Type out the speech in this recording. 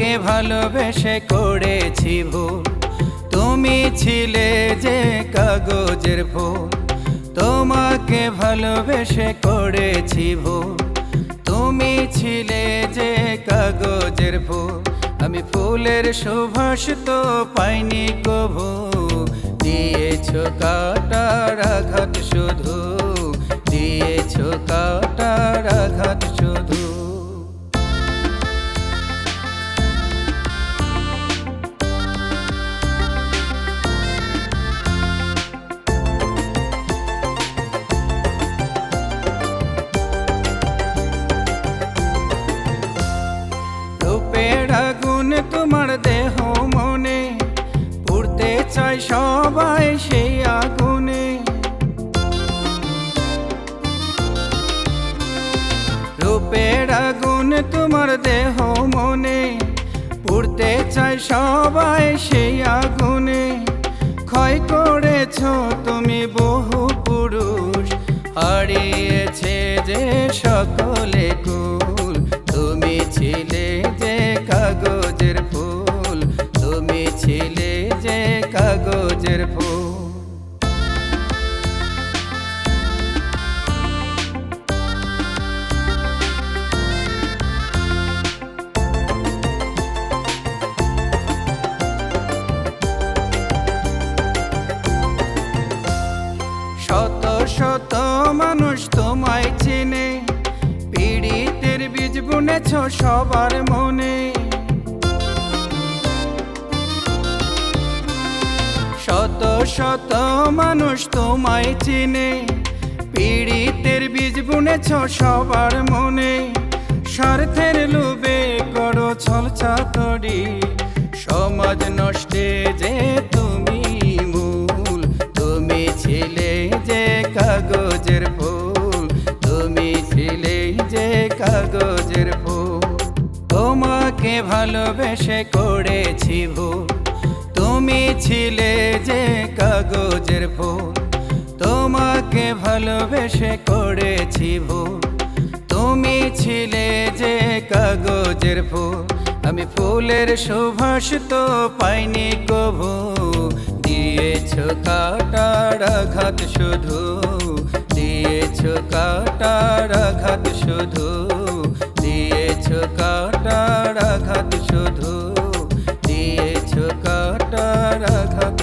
তোমাকে ভালোবেসে করেছি ভুল, তুমি ছিলে যে কাগজের ফুল। তোমাকে ভালোবেসে করেছি ভুল, তুমি ছিলে যে কাগজের ফুল। আমি ফুলের সুবাস তো পাইনি কভু, দিয়েছো কাঁটার আঘাত শুধু, দিয়েছো কাঁটার আঘাত শুধু। রূপের আগুন তোমার দেহ মনে, পুড়তে চাই সবাই সেই আগুনে। রূপের আগুন তোমার দেহ মনে, পুড়তে চাই সবাই সেই আগুনে। ক্ষয় করেছো তুমি বহু পুরুষ, হারিয়েছে যে সকলে কুল। তুমি ছিলে যে কাগজের ফুল, তুমি ছিলে যে কাগজের ফুল। শত শত মানুষ তোমায় চিনে, পীড়িতের বীজ বুনেছ সবার মনে। শত শত মানুষ তোমায় চিনে, পীড়িতের বীজ বুনেছ সবার মনে। স্বার্থের লোভে করো ছল চাতুরি, সমাজ নষ্টে যে তুমি মূল। তুমি ছিলে যে কাগজের ফুল, তুমি ছিলে যে কাগজের ফুল। তোমাকে ভালোবেসে করেছি ভুল, তুমি ছিলে যে কাগজের ফুল। তোমাকে ভালোবেসে করেছি ভুল, তুমি ছিলে যে কাগজের ফুল। আমি ফুলের সুবাস তো পাইনি কভু, দিয়েছো কাঁটার আঘাত শুধু, দিয়েছো কাঁটার আঘাত শুধু, দিয়েছো কাঁটার আঘাত শুধু, দিয়েছো কাঁটার আঘাত।